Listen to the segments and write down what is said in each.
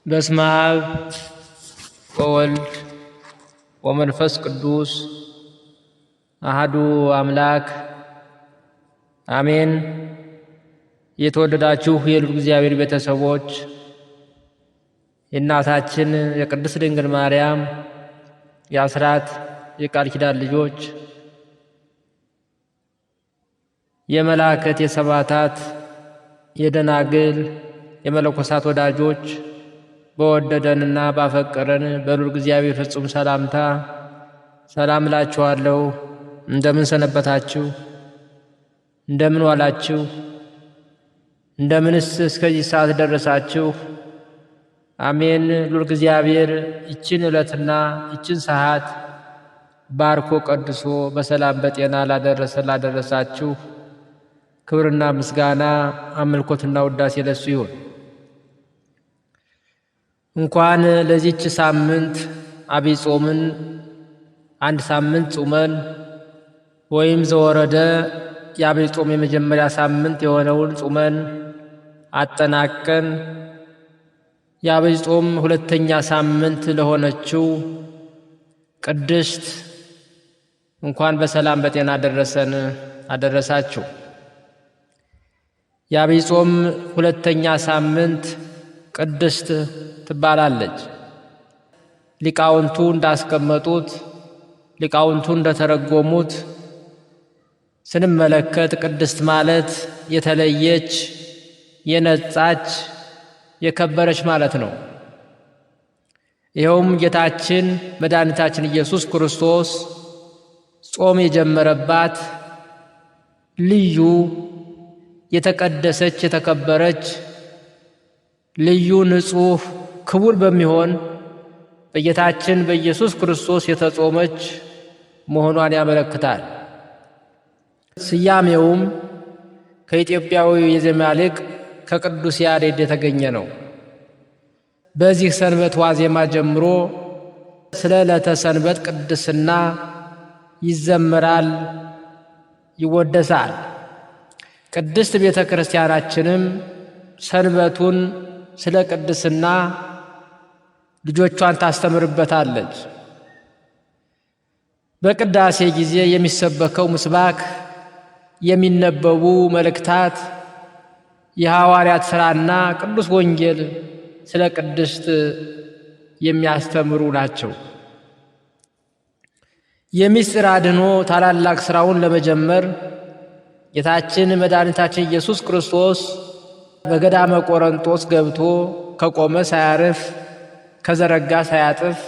በስመ አብ ወወልድ ወመንፈስ ቅዱስ አሐዱ አምላክ አሜን። የተወደዳችሁ የልዑል እግዚአብሔር ቤተሰቦች፣ የእናታችን የቅድስት ድንግል ማርያም የአስራት የቃል ኪዳን ልጆች፣ የመላእክት የሰማዕታት የደናግል የመለኮሳት ወዳጆች በወደደንና ባፈቀረን በልዑል እግዚአብሔር ፍጹም ሰላምታ ሰላም እላችኋለሁ። እንደምን ሰነበታችሁ? እንደምን ዋላችሁ? እንደምንስ እስከዚህ ሰዓት ደረሳችሁ? አሜን። ልዑል እግዚአብሔር ይችን ዕለትና ይችን ሰዓት ባርኮ ቀድሶ በሰላም በጤና ላደረሳችሁ ክብርና ምስጋና አምልኮትና ውዳሴ ለሱ ይሁን። እንኳን ለዚች ሳምንት አብይ ጾምን አንድ ሳምንት ጾመን ወይም ዘወረደ የአብይ ጾም የመጀመሪያ ሳምንት የሆነውን ጾመን አጠናቀን የአብይ ጾም ሁለተኛ ሳምንት ለሆነችው ቅድስት እንኳን በሰላም በጤና አደረሰን አደረሳችሁ። የአብይ ጾም ሁለተኛ ሳምንት ቅድስት ትባላለች። ሊቃውንቱ እንዳስቀመጡት ሊቃውንቱ እንደተረጎሙት ስንመለከት ቅድስት ማለት የተለየች፣ የነጻች፣ የከበረች ማለት ነው። ይኸውም ጌታችን መድኃኒታችን ኢየሱስ ክርስቶስ ጾም የጀመረባት ልዩ የተቀደሰች የተከበረች ልዩ ንጹሕ ክቡር በሚሆን በጌታችን በኢየሱስ ክርስቶስ የተጾመች መሆኗን ያመለክታል። ስያሜውም ከኢትዮጵያዊ የዜማ ሊቅ ከቅዱስ ያሬድ የተገኘ ነው። በዚህ ሰንበት ዋዜማ ጀምሮ ስለ ዕለተ ሰንበት ቅድስና ይዘመራል፣ ይወደሳል። ቅድስት ቤተ ክርስቲያናችንም ሰንበቱን ስለ ቅድስና ልጆቿን ታስተምርበታለች። በቅዳሴ ጊዜ የሚሰበከው ምስባክ፣ የሚነበቡ መልእክታት፣ የሐዋርያት ሥራና ቅዱስ ወንጌል ስለ ቅድስት የሚያስተምሩ ናቸው። የምስጢር አድኅኖ ታላላቅ ሥራውን ለመጀመር ጌታችን መድኃኒታችን ኢየሱስ ክርስቶስ በገዳመ ቆሮንጦስ ገብቶ ከቆመ ሳያርፍ ከዘረጋ ሳያጥፍ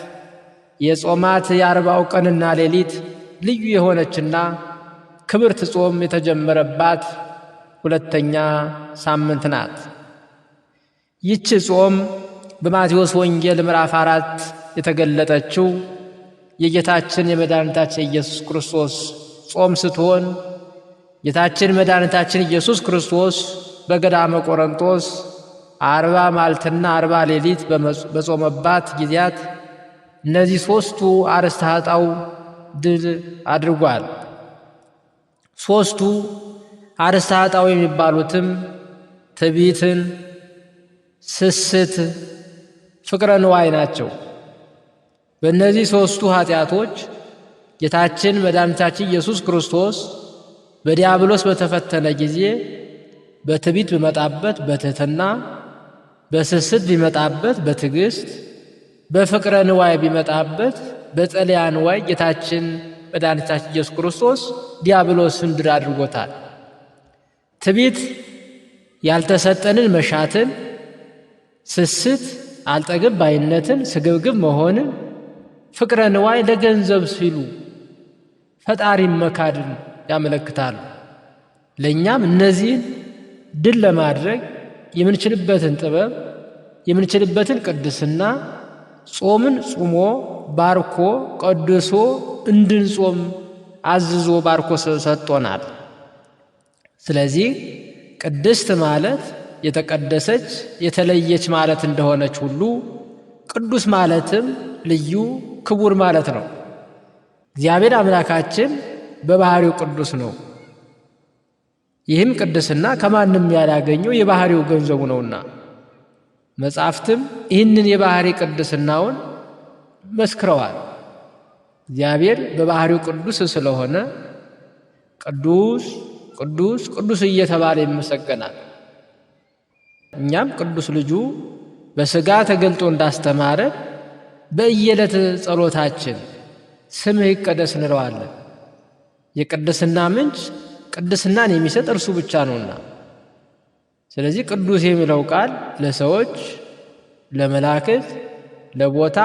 የጾማት የ40 ቀንና ሌሊት ልዩ የሆነችና ክብርት ጾም የተጀመረባት ሁለተኛ ሳምንት ናት። ይህች ጾም በማቴዎስ ወንጌል ምዕራፍ 4 የተገለጠችው የጌታችን የመድኃኒታችን ኢየሱስ ክርስቶስ ጾም ስትሆን ጌታችን መድኃኒታችን ኢየሱስ ክርስቶስ በገዳመ ቆሮንጦስ 40 መዓልትና 40 ሌሊት በጾመባት ጊዜያት እነዚህ ሦስቱ አርእስተ ኃጣውእ ድል አድርጓል። ሦስቱ አርእስተ ኃጣውእ የሚባሉትም ትዕቢትን፣ ስስት፣ ፍቅረ ንዋይ ናቸው። በእነዚህ ሦስቱ ኃጢአቶች ጌታችን መድኃኒታችን ኢየሱስ ክርስቶስ በዲያብሎስ በተፈተነ ጊዜ በትዕቢት ቢመጣበት በትሕትና፣ በስስት ቢመጣበት በትዕግሥት፣ በፍቅረ ንዋይ ቢመጣበት በጸልያ ንዋይ ጌታችን መድኃኒታችን ኢየሱስ ክርስቶስ ዲያብሎስን ድል አድርጎታል። ትዕቢት ያልተሰጠንን መሻትን፣ ስስት አልጠግብ ባይነትን፣ ስግብግብ መሆንን፣ ፍቅረ ንዋይ ለገንዘብ ሲሉ ፈጣሪን መካድን ያመለክታሉ። ለእኛም እነዚህን ድል ለማድረግ የምንችልበትን ጥበብ የምንችልበትን ቅድስና ጾምን ጾሞ ባርኮ ቀድሶ እንድንጾም አዝዞ ባርኮ ሰጥቶናል። ስለዚህ ቅድስት ማለት የተቀደሰች የተለየች ማለት እንደሆነች ሁሉ ቅዱስ ማለትም ልዩ ክቡር ማለት ነው። እግዚአብሔር አምላካችን በባህሪው ቅዱስ ነው። ይህም ቅድስና ከማንም ያላገኘው የባህሪው ገንዘቡ ነውና መጻሕፍትም ይህንን የባህሪ ቅድስናውን መስክረዋል። እግዚአብሔር በባህሪው ቅዱስ ስለሆነ ቅዱስ ቅዱስ ቅዱስ እየተባለ ይመሰገናል። እኛም ቅዱስ ልጁ በሥጋ ተገልጦ እንዳስተማረ በየዕለት ጸሎታችን ስምህ ይቀደስ እንለዋለን። የቅድስና ምንጭ ቅድስናን የሚሰጥ እርሱ ብቻ ነውና፣ ስለዚህ ቅዱስ የሚለው ቃል ለሰዎች፣ ለመላእክት፣ ለቦታ፣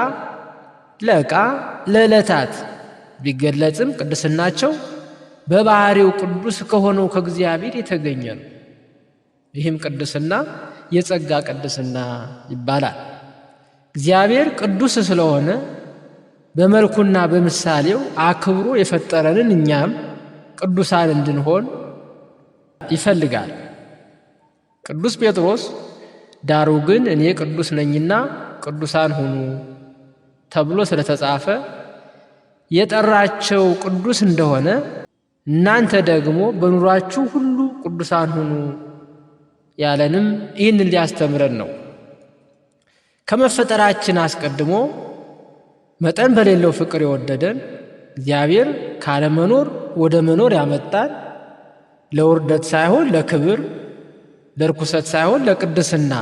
ለዕቃ፣ ለዕለታት ቢገለጽም ቅድስናቸው በባህሪው ቅዱስ ከሆነው ከእግዚአብሔር የተገኘ ነው። ይህም ቅድስና የጸጋ ቅድስና ይባላል። እግዚአብሔር ቅዱስ ስለሆነ በመልኩና በምሳሌው አክብሮ የፈጠረንን እኛም ቅዱሳን እንድንሆን ይፈልጋል። ቅዱስ ጴጥሮስ ዳሩ ግን እኔ ቅዱስ ነኝና ቅዱሳን ሁኑ ተብሎ ስለተጻፈ የጠራቸው ቅዱስ እንደሆነ እናንተ ደግሞ በኑሯችሁ ሁሉ ቅዱሳን ሁኑ ያለንም ይህንን ሊያስተምረን ነው። ከመፈጠራችን አስቀድሞ መጠን በሌለው ፍቅር የወደደን እግዚአብሔር ካለመኖር ወደ መኖር ያመጣን ለውርደት ሳይሆን ለክብር፣ ለርኩሰት ሳይሆን ለቅድስና፣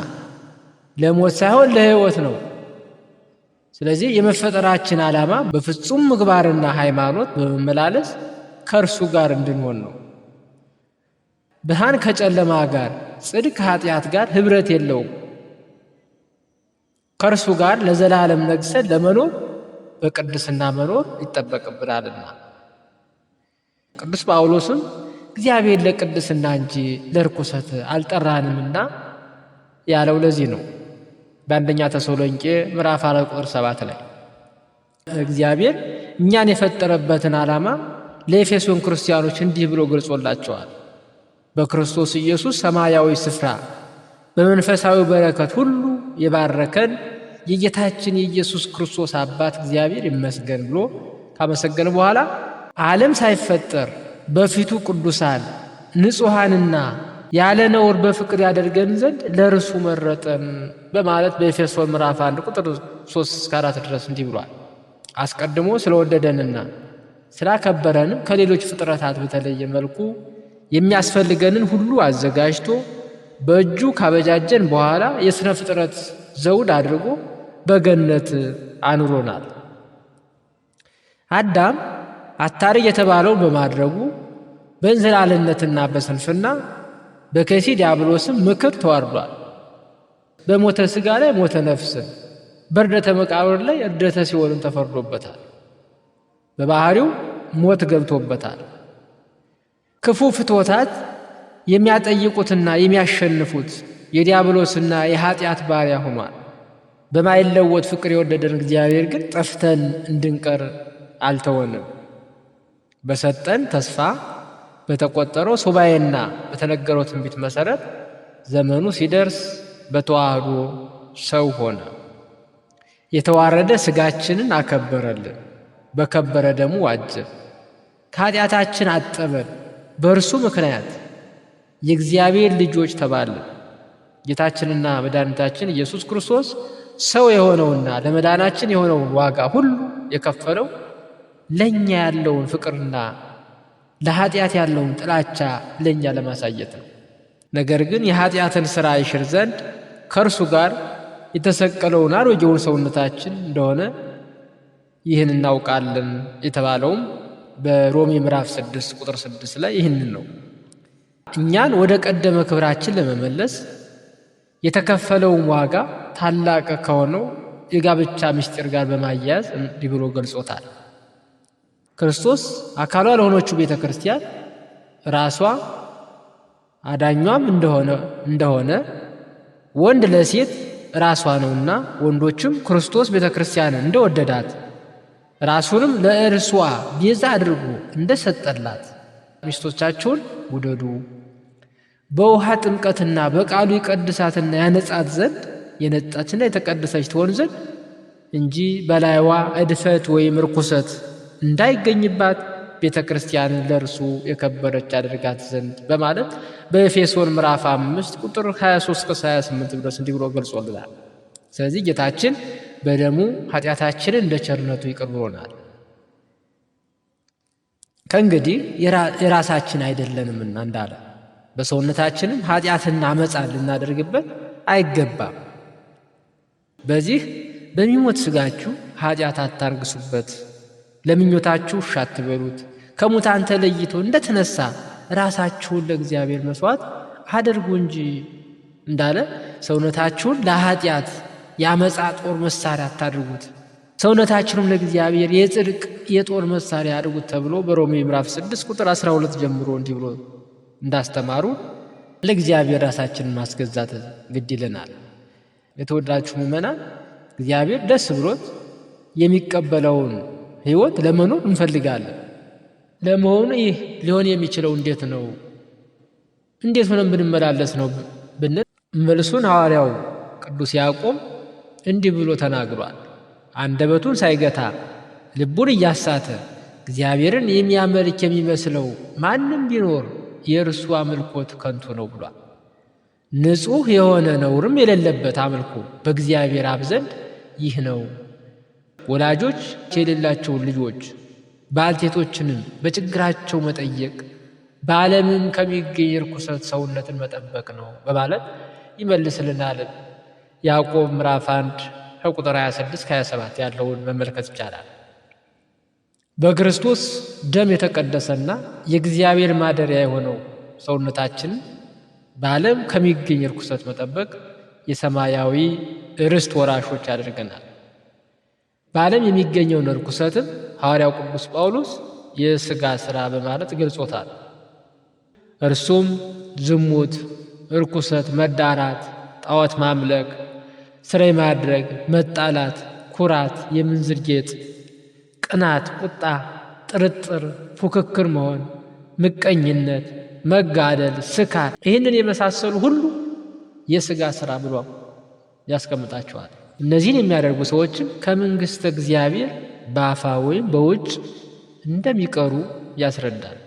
ለሞት ሳይሆን ለሕይወት ነው። ስለዚህ የመፈጠራችን ዓላማ በፍጹም ምግባርና ሃይማኖት በመመላለስ ከእርሱ ጋር እንድንሆን ነው። ብርሃን ከጨለማ ጋር፣ ጽድቅ ከኃጢአት ጋር ኅብረት የለውም። ከእርሱ ጋር ለዘላለም ነግሰን ለመኖር በቅድስና መኖር ይጠበቅብናልና። ቅዱስ ጳውሎስም እግዚአብሔር ለቅድስና እንጂ ለርኩሰት አልጠራንምና ያለው ለዚህ ነው። በአንደኛ ተሰሎንቄ ምዕራፍ 4 ቁጥር 7 ላይ እግዚአብሔር እኛን የፈጠረበትን ዓላማ ለኤፌሶን ክርስቲያኖች እንዲህ ብሎ ገልጾላቸዋል። በክርስቶስ ኢየሱስ ሰማያዊ ስፍራ በመንፈሳዊ በረከት ሁሉ የባረከን የጌታችን የኢየሱስ ክርስቶስ አባት እግዚአብሔር ይመስገን ብሎ ካመሰገነ በኋላ ዓለም ሳይፈጠር በፊቱ ቅዱሳን ንጹሐንና ያለ ነውር በፍቅር ያደርገን ዘንድ ለእርሱ መረጠን በማለት በኤፌሶን ምዕራፍ 1 ቁጥር 3-4 ድረስ እንዲህ ብሏል። አስቀድሞ ስለወደደንና ስላከበረንም ከሌሎች ፍጥረታት በተለየ መልኩ የሚያስፈልገንን ሁሉ አዘጋጅቶ በእጁ ካበጃጀን በኋላ የሥነ ፍጥረት ዘውድ አድርጎ በገነት አኑሮናል። አዳም አታሪ የተባለውን በማድረጉ በእንዝላልነትና በስንፍና በከይሲ ዲያብሎስም ምክር ተዋርዷል። በሞተ ሥጋ ላይ ሞተ ነፍስን፣ በርደተ መቃብር ላይ እርደተ ሲኦልን ተፈርዶበታል። በባህሪው ሞት ገብቶበታል። ክፉ ፍትወታት የሚያጠይቁትና የሚያሸንፉት የዲያብሎስና የኃጢአት ባሪያ ሆኗል። በማይለወጥ ፍቅር የወደደን እግዚአብሔር ግን ጠፍተን እንድንቀር አልተወንም። በሰጠን ተስፋ በተቆጠረው ሱባኤና በተነገረው ትንቢት መሠረት ዘመኑ ሲደርስ በተዋህዶ ሰው ሆነ። የተዋረደ ሥጋችንን አከበረልን፣ በከበረ ደሙ ዋጀን፣ ከኃጢአታችን አጠበን። በእርሱ ምክንያት የእግዚአብሔር ልጆች ተባልን። ጌታችንና መድኃኒታችን ኢየሱስ ክርስቶስ ሰው የሆነውና ለመዳናችን የሆነውን ዋጋ ሁሉ የከፈለው ለእኛ ያለውን ፍቅርና ለኃጢአት ያለውን ጥላቻ ለእኛ ለማሳየት ነው። ነገር ግን የኃጢአትን ሥራ ይሽር ዘንድ ከእርሱ ጋር የተሰቀለውን አሮጌውን ሰውነታችን እንደሆነ ይህን እናውቃለን የተባለውም በሮሜ ምዕራፍ 6 ቁጥር 6 ላይ ይህንን ነው። እኛን ወደ ቀደመ ክብራችን ለመመለስ የተከፈለውን ዋጋ ታላቅ ከሆነው የጋብቻ ምስጢር ጋር በማያያዝ እንዲህ ብሎ ገልጾታል። ክርስቶስ አካሏ ለሆነችው ቤተ ክርስቲያን ራሷ አዳኟም እንደሆነ ወንድ ለሴት ራሷ ነውና ወንዶችም ክርስቶስ ቤተ ክርስቲያንን እንደወደዳት ራሱንም ለእርሷ ቤዛ አድርጎ እንደሰጠላት ሚስቶቻቸውን ውደዱ። በውሃ ጥምቀትና በቃሉ ይቀድሳትና ያነጻት ዘንድ የነጻችና የተቀደሰች ትሆን ዘንድ እንጂ በላይዋ እድፈት ወይም ርኩሰት እንዳይገኝባት ቤተ ክርስቲያንን ለእርሱ የከበረች አድርጋት ዘንድ በማለት በኤፌሶን ምዕራፍ 5 ቁጥር 23-28 ድረስ እንዲህ ብሎ ገልጾልናል። ስለዚህ ጌታችን በደሙ ኃጢአታችንን እንደ ቸርነቱ ይቅር ብሎናል። ከእንግዲህ የራሳችን አይደለንምና እንዳለ በሰውነታችንም ኃጢአትና አመፃን ልናደርግበት አይገባም። በዚህ በሚሞት ሥጋችሁ ኃጢአት አታርግሱበት፣ ለምኞታችሁ እሺ አትበሉት። ከሙታን ተለይቶ እንደተነሳ ራሳችሁን ለእግዚአብሔር መሥዋዕት አድርጉ እንጂ እንዳለ ሰውነታችሁን ለኃጢአት የአመፃ ጦር መሳሪያ አታድርጉት፣ ሰውነታችሁንም ለእግዚአብሔር የጽድቅ የጦር መሳሪያ አድርጉት ተብሎ በሮሜ ምዕራፍ 6 ቁጥር 12 ጀምሮ እንዲህ ብሎ እንዳስተማሩ ለእግዚአብሔር ራሳችንን ማስገዛት ግድ ይለናል። የተወደዳችሁ ምእመናን፣ እግዚአብሔር ደስ ብሎት የሚቀበለውን ሕይወት ለመኖር እንፈልጋለን። ለመሆኑ ይህ ሊሆን የሚችለው እንዴት ነው? እንዴት ሆነን ብንመላለስ ነው ብንል መልሱን ሐዋርያው ቅዱስ ያዕቆብ እንዲህ ብሎ ተናግሯል። አንደበቱን ሳይገታ ልቡን እያሳተ እግዚአብሔርን የሚያመልክ የሚመስለው ማንም ቢኖር የእርሱ አምልኮት ከንቱ ነው ብሏል። ንጹሕ የሆነ ነውርም የሌለበት አምልኮ በእግዚአብሔር አብ ዘንድ ይህ ነው። ወላጆች የሌላቸውን ልጆች ባልቴቶችንም በችግራቸው መጠየቅ በዓለምም ከሚገኝ ርኩሰት ሰውነትን መጠበቅ ነው በማለት ይመልስልናል። ያዕቆብ ምዕራፍ 1 ከቁጥር 26-27 ያለውን መመልከት ይቻላል። በክርስቶስ ደም የተቀደሰና የእግዚአብሔር ማደሪያ የሆነው ሰውነታችን በዓለም ከሚገኝ ርኩሰት መጠበቅ የሰማያዊ ርስት ወራሾች ያደርገናል። በዓለም የሚገኘውን ርኩሰትም ሐዋርያው ቅዱስ ጳውሎስ የሥጋ ሥራ በማለት ገልጾታል። እርሱም ዝሙት፣ ርኩሰት፣ መዳራት፣ ጣዖት ማምለክ፣ ሥራ ማድረግ፣ መጣላት፣ ኩራት፣ የምንዝር ጌጥ፣ ቅናት፣ ቁጣ፣ ጥርጥር፣ ፉክክር መሆን፣ ምቀኝነት፣ መጋደል፣ ስካር፣ ይህንን የመሳሰሉ ሁሉ የሥጋ ሥራ ብሎ ያስቀምጣቸዋል። እነዚህን የሚያደርጉ ሰዎችም ከመንግሥተ እግዚአብሔር በአፋ ወይም በውጭ እንደሚቀሩ ያስረዳል።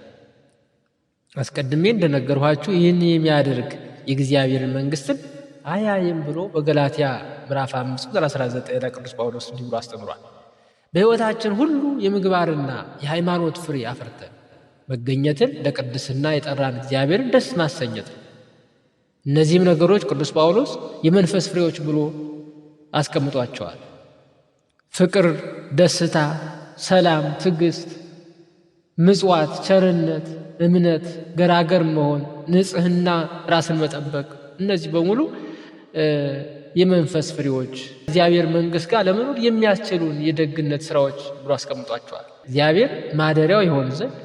አስቀድሜ እንደነገርኋችሁ ይህን የሚያደርግ የእግዚአብሔርን መንግሥትን አያይም ብሎ በገላትያ ምዕራፍ 5 ቁጥር 19 ላይ ቅዱስ ጳውሎስ እንዲህ ብሎ አስተምሯል። በሕይወታችን ሁሉ የምግባርና የሃይማኖት ፍሬ አፍርተን መገኘትን ለቅድስና የጠራን እግዚአብሔርን ደስ ማሰኘት ነው። እነዚህም ነገሮች ቅዱስ ጳውሎስ የመንፈስ ፍሬዎች ብሎ አስቀምጧቸዋል። ፍቅር፣ ደስታ፣ ሰላም፣ ትዕግስት፣ ምጽዋት፣ ቸርነት፣ እምነት፣ ገራገር መሆን፣ ንጽሕና፣ ራስን መጠበቅ፣ እነዚህ በሙሉ የመንፈስ ፍሬዎች እግዚአብሔር መንግሥት ጋር ለመኖር የሚያስችሉን የደግነት ሥራዎች ብሎ አስቀምጧቸዋል። እግዚአብሔር ማደሪያው ይሆን ዘንድ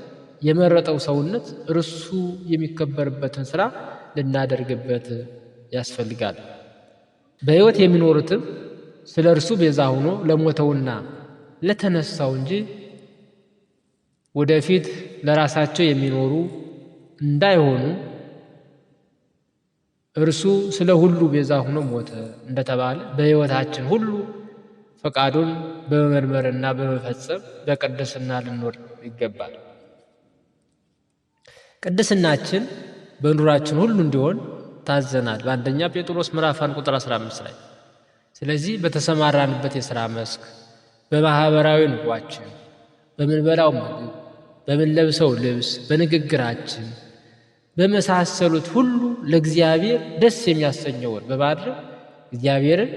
የመረጠው ሰውነት እርሱ የሚከበርበትን ሥራ ልናደርግበት ያስፈልጋል። በሕይወት የሚኖሩትም ስለ እርሱ ቤዛ ሆኖ ለሞተውና ለተነሳው እንጂ ወደፊት ለራሳቸው የሚኖሩ እንዳይሆኑ እርሱ ስለ ሁሉ ቤዛ ሆኖ ሞተ እንደተባለ በሕይወታችን ሁሉ ፈቃዱን በመመርመርና በመፈጸም በቅድስና ልንኖር ይገባል። ቅድስናችን በኑራችን ሁሉ እንዲሆን ታዘናል በአንደኛ ጴጥሮስ ምዕራፍ 1 ቁጥር 15 ላይ። ስለዚህ በተሰማራንበት የሥራ መስክ፣ በማኅበራዊ ኑሯችን፣ በምንበላው ምግብ፣ በምንለብሰው ልብስ፣ በንግግራችን በመሳሰሉት ሁሉ ለእግዚአብሔር ደስ የሚያሰኘውን በማድረግ እግዚአብሔርን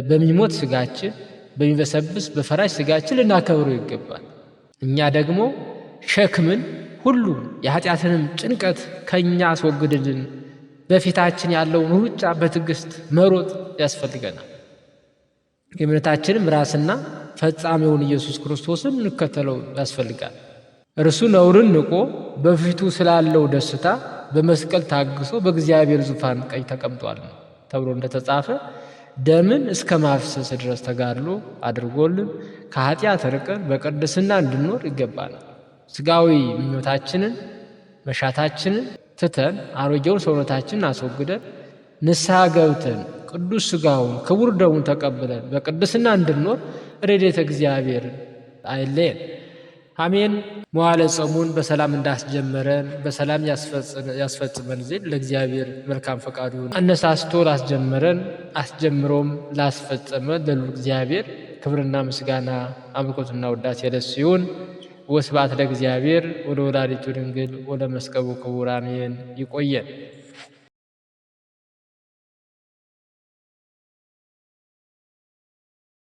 በሚሞት ሥጋችን፣ በሚበሰብስ በፈራሽ ሥጋችን ልናከብረው ይገባል። እኛ ደግሞ ሸክምን ሁሉ የኃጢአትንም ጭንቀት ከእኛ አስወግድልን በፊታችን ያለውን ሩጫ በትዕግሥት መሮጥ ያስፈልገናል። የእምነታችንም ራስና ፈጻሚውን ኢየሱስ ክርስቶስን እንከተለው ያስፈልጋል። እርሱ ነውርን ንቆ በፊቱ ስላለው ደስታ በመስቀል ታግሶ በእግዚአብሔር ዙፋን ቀኝ ተቀምጧል ተብሎ እንደተጻፈ ደምን እስከ ማፍሰስ ድረስ ተጋድሎ አድርጎልን ከኃጢአት ርቀን በቅድስና እንድንኖር ይገባናል። ሥጋዊ ምኞታችንን መሻታችንን ትተን አሮጌውን ሰውነታችንን አስወግደን ንስሐ ገብተን ቅዱስ ሥጋውን ክቡር ደሙን ተቀብለን በቅድስና እንድንኖር ረድኤተ እግዚአብሔር አይለየን። አሜን። መዋዕለ ጾሙን በሰላም እንዳስጀመረን በሰላም ያስፈጽመን ዘንድ ለእግዚአብሔር መልካም ፈቃዱ አነሳስቶ ላስጀመረን አስጀምሮም ላስፈጸመን ለልዑል እግዚአብሔር ክብርና ምስጋና አምልኮትና ውዳሴ ለእሱ ይሁን። ወስብሐት ለእግዚአብሔር ወለወላዲቱ ድንግል ወለመስቀሉ ክቡር አሜን። ይቆየን።